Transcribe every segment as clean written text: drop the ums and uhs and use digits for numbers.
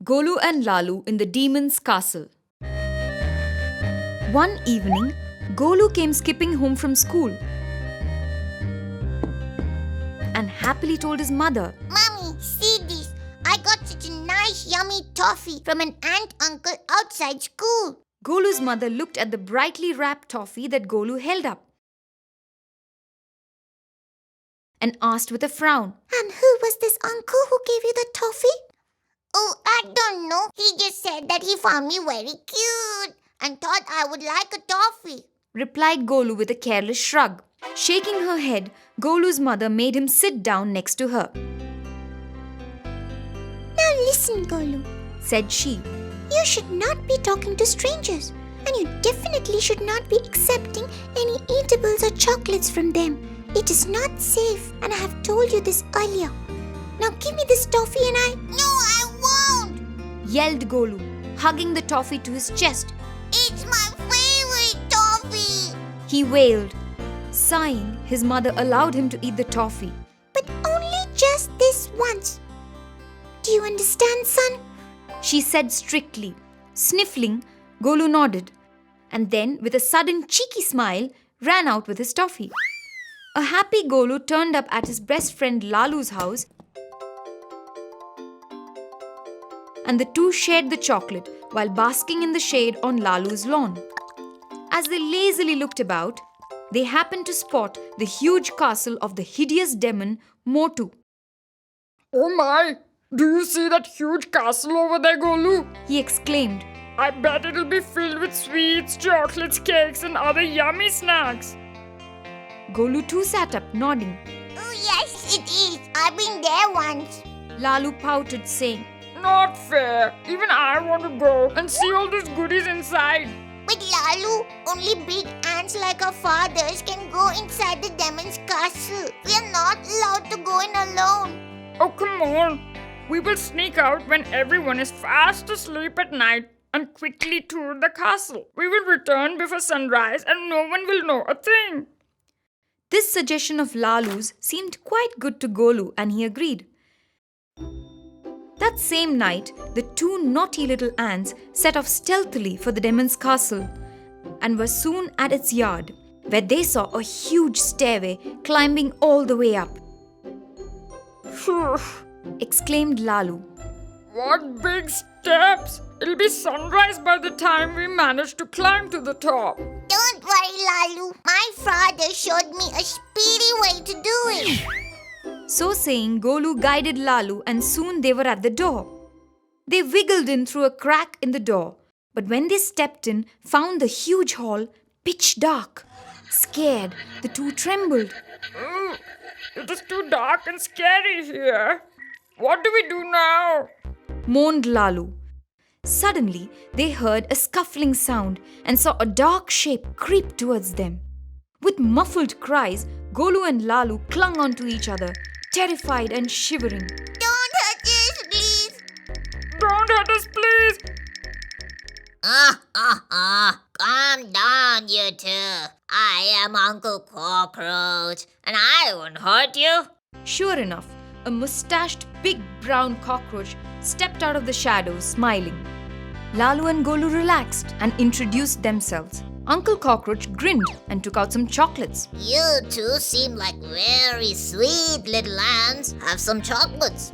Golu and Lalu in the demon's castle. One evening, Golu came skipping home from school and happily told his mother, Mommy, see this. I got such a nice yummy toffee from an aunt uncle outside school. Golu's mother looked at the brightly wrapped toffee that Golu held up and asked with a frown, And who was this uncle who gave you the toffee? Oh, I don't know. He just said that he found me very cute and thought I would like a toffee, replied Golu with a careless shrug. Shaking her head, Golu's mother made him sit down next to her. Now listen, Golu, Said she. You should not be talking to strangers, and you definitely should not be accepting any eatables or chocolates from them. It is not safe, and I have told you this earlier. Now give me this toffee and I... No, I won't! Yelled Golu, hugging the toffee to his chest. It's my favorite toffee! He wailed. Sighing, his mother allowed him to eat the toffee. But only just this once. Do you understand, son? She said strictly. Sniffling, Golu nodded, and then, with a sudden cheeky smile, ran out with his toffee. A happy Golu turned up at his best friend Lalu's house, and the two shared the chocolate while basking in the shade on Lalu's lawn. As they lazily looked about, they happened to spot the huge castle of the hideous demon Motu. Oh my! Do you see that huge castle over there, Golu? He exclaimed. I bet it'll be filled with sweets, chocolates, cakes and other yummy snacks. Golu too sat up, nodding. Oh, yes, it is. I've been there once. Lalu pouted, saying, Not fair. Even I want to go and see all those goodies inside. But Lalu, only big ants like our fathers can go inside the demon's castle. We are not allowed to go in alone. Oh, come on. We will sneak out when everyone is fast asleep at night and quickly tour the castle. We will return before sunrise and no one will know a thing. This suggestion of Lalu's seemed quite good to Golu, and he agreed. That same night, the two naughty little ants set off stealthily for the demon's castle and were soon at its yard, where they saw a huge stairway climbing all the way up. Phew, Exclaimed Lalu. what big steps! It'll be sunrise by the time we manage to climb to the top. Don't worry, Lalu. My father showed me a speedy way to do it. So saying, Golu guided Lalu, and soon they were at the door. They wiggled in through a crack in the door, but when they stepped in, found the huge hall pitch dark. Scared, the two trembled. Ooh, it is too dark and scary here. What do we do now? Moaned Lalu. Suddenly, they heard a scuffling sound and saw a dark shape creep towards them. With muffled cries, Golu and Lalu clung onto each other, terrified and shivering. Don't hurt us, please. Don't hurt us, please. Calm down, you two. I am Uncle Cockroach, and I won't hurt you. Sure enough, a mustached big brown cockroach stepped out of the shadows, smiling. Lalu and Golu relaxed and introduced themselves. Uncle Cockroach grinned and took out some chocolates. You two seem like very sweet little ants. Have some chocolates.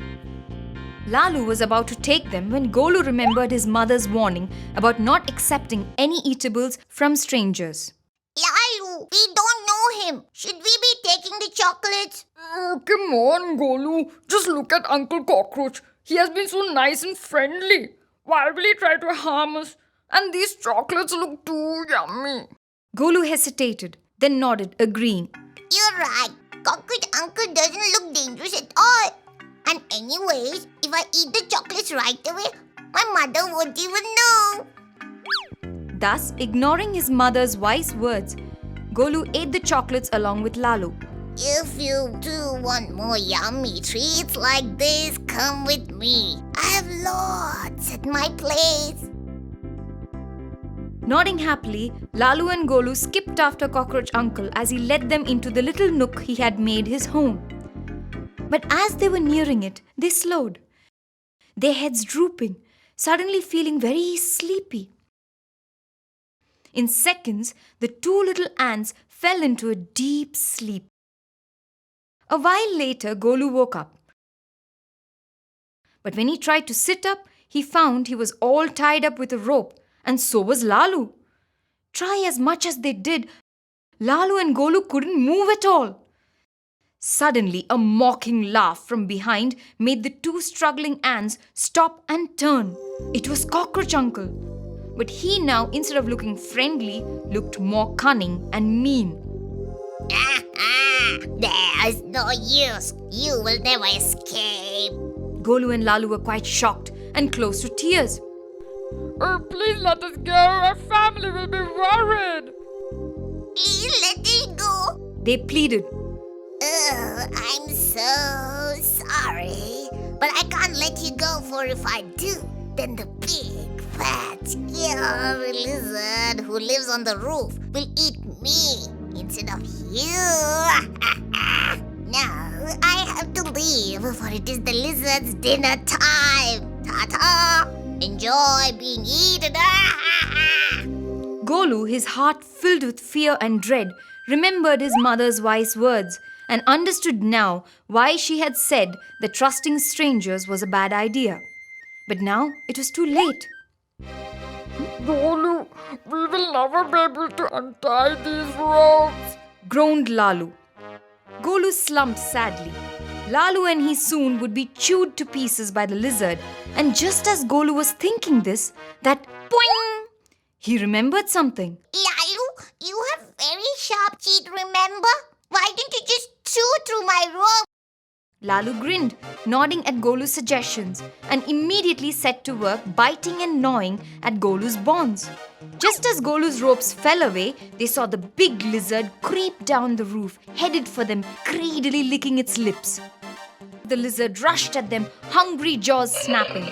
Lalu was about to take them when Golu remembered his mother's warning about not accepting any eatables from strangers. Lalu, we don't know him. Should we be taking the chocolates? Oh, come on, Golu. Just look at Uncle Cockroach. He has been so nice and friendly. Why will he try to harm us? And these chocolates look too yummy. Golu hesitated, then nodded, agreeing. You're right. Cockroach Uncle doesn't look dangerous at all. And anyways, if I eat the chocolates right away, my mother won't even know. Thus, ignoring his mother's wise words, Golu ate the chocolates along with Lalu. If you do want more yummy treats like this, come with me. I have lots at my place. Nodding happily, Lalu and Golu skipped after Cockroach Uncle as he led them into the little nook he had made his home. But as they were nearing it, they slowed, their heads drooping, suddenly feeling very sleepy. In seconds, the two little ants fell into a deep sleep. A while later, Golu woke up. But when he tried to sit up, he found he was all tied up with a rope, and so was Lalu. Try as much as they did, Lalu and Golu couldn't move at all. Suddenly, a mocking laugh from behind made the two struggling ants stop and turn. It was Cockroach Uncle. But he now, instead of looking friendly, looked more cunning and mean. There's no use. You will never escape. Golu and Lalu were quite shocked and close to tears. Oh, please let us go. Our family will be worried. Please let me go. They pleaded. I'm so sorry. But I can't let you go, for if I do, then the big, fat, scary lizard who lives on the roof will eat me instead of you. Now I have to leave, for it is the lizard's dinner time. Ta-ta! Enjoy being eaten. Golu, his heart filled with fear and dread, remembered his mother's wise words and understood now why she had said that trusting strangers was a bad idea. But now it was too late. Golu, we will never be able to untie these ropes. Groaned Lalu. Golu slumped sadly. Lalu and he soon would be chewed to pieces by the lizard, and just as Golu was thinking this, that poing! He remembered something. Lalu, you have very sharp teeth, remember? Why didn't you just chew through my rope? Lalu grinned, nodding at Golu's suggestions, and immediately set to work biting and gnawing at Golu's bonds. Just as Golu's ropes fell away, they saw the big lizard creep down the roof, headed for them, greedily licking its lips. The lizard rushed at them, hungry jaws snapping.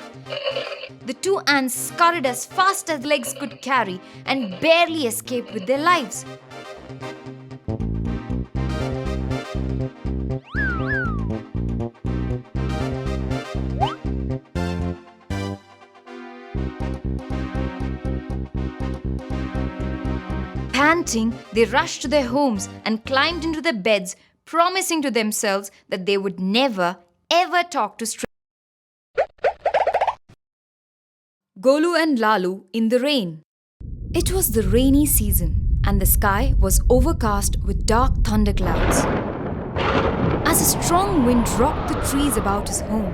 The two ants scurried as fast as legs could carry and barely escaped with their lives. Panting, they rushed to their homes and climbed into their beds, promising to themselves that they would never, ever talk to strangers. Golu and Lalu in the rain. It was the rainy season, and the sky was overcast with dark thunderclouds. As a strong wind rocked the trees about his home,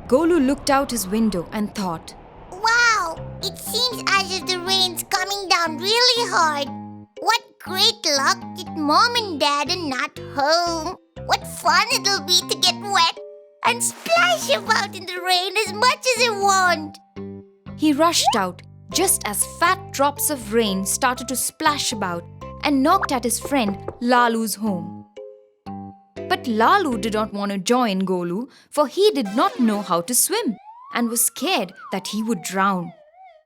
Golu looked out his window and thought, Wow, it seems as if the rain's coming down really hard. What great luck that Mom and Dad are not home. What fun it'll be to get wet and splash about in the rain as much as I want. He rushed out just as fat drops of rain started to splash about and knocked at his friend Lalu's home. But Lalu did not want to join Golu, for he did not know how to swim and was scared that he would drown.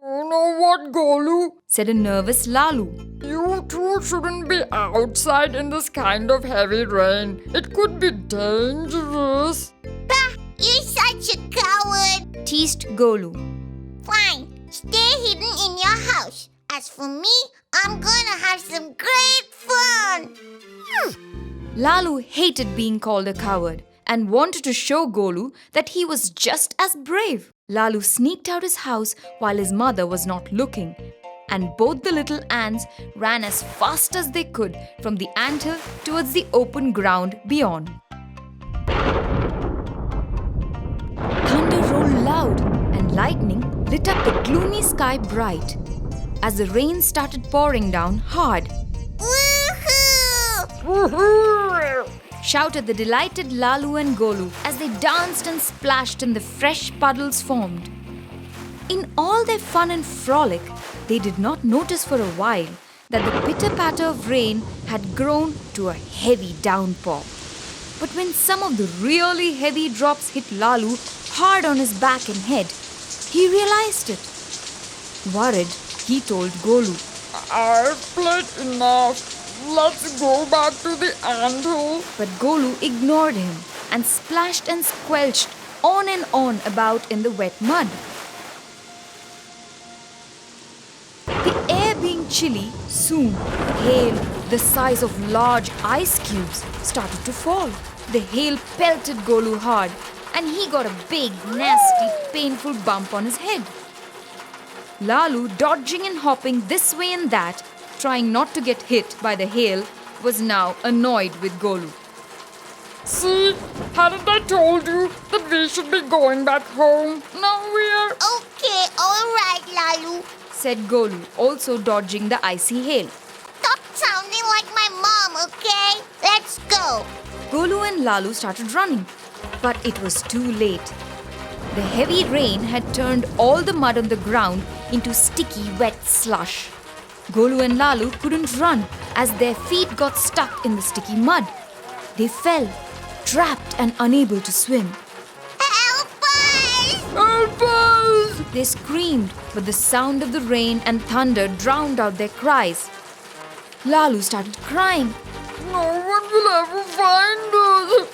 You know what, Golu? Said a nervous Lalu. You two shouldn't be outside in this kind of heavy rain. It could be dangerous. Bah, you're such a coward. Teased Golu. Fine, stay hidden in your house. As for me, I'm gonna have some great fun. Lalu hated being called a coward and wanted to show Golu that he was just as brave. Lalu sneaked out his house while his mother was not looking, and both the little ants ran as fast as they could from the anthill towards the open ground beyond. Thunder rolled loud and lightning lit up the gloomy sky bright as the rain started pouring down hard. Woohoo! Woohoo! Shouted the delighted Lalu and Golu as they danced and splashed in the fresh puddles formed. In all their fun and frolic, they did not notice for a while that the pitter-patter of rain had grown to a heavy downpour. But when some of the really heavy drops hit Lalu hard on his back and head, he realized it. Worried, he told Golu, I've played enough. Let's go back to the anthill. but Golu ignored him and splashed and squelched on and on about in the wet mud. chilly, soon hail the size of large ice cubes started to fall. The hail pelted Golu hard and he got a big, nasty, painful bump on his head. Lalu, dodging and hopping this way and that, trying not to get hit by the hail, was now annoyed with Golu. See, hadn't I told you that we should be going back home? Now we're... Okay, alright, Lalu. Said Golu, also dodging the icy hail. Stop sounding like my mom, okay? Let's go. Golu and Lalu started running, but it was too late. The heavy rain had turned all the mud on the ground into sticky, wet slush. Golu and Lalu couldn't run as their feet got stuck in the sticky mud. They fell, trapped and unable to swim. Help us! Help us! They screamed, but the sound of the rain and thunder drowned out their cries. Lalu started crying. No one will ever find us.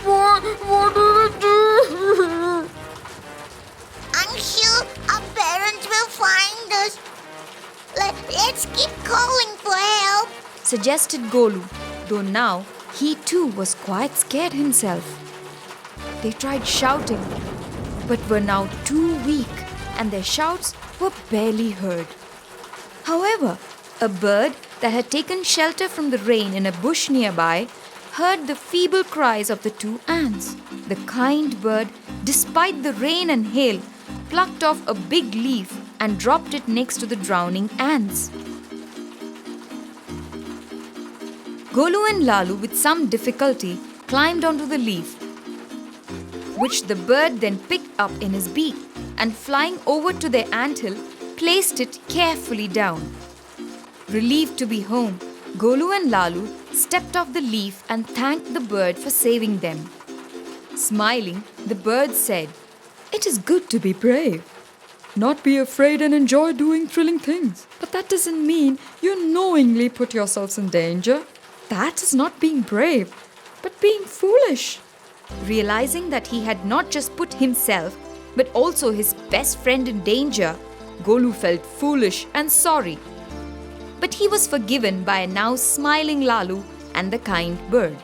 What did I do? I'm sure our parents will find us. Let's keep calling for help. Suggested Golu, though now he too was quite scared himself. They tried shouting, but were now too weak and their shouts were barely heard. However, a bird that had taken shelter from the rain in a bush nearby heard the feeble cries of the two ants. The kind bird, despite the rain and hail, plucked off a big leaf and dropped it next to the drowning ants. Golu and Lalu, with some difficulty, climbed onto the leaf, which the bird then picked up in his beak and, flying over to their anthill, placed it carefully down. Relieved to be home, Golu and Lalu stepped off the leaf and thanked the bird for saving them. Smiling, the bird said, It is good to be brave. Not be afraid and enjoy doing thrilling things. But that doesn't mean you knowingly put yourselves in danger. That is not being brave, but being foolish. Realizing that he had not just put himself, but also his best friend in danger, Golu felt foolish and sorry. But he was forgiven by a now smiling Lalu and the kind bird.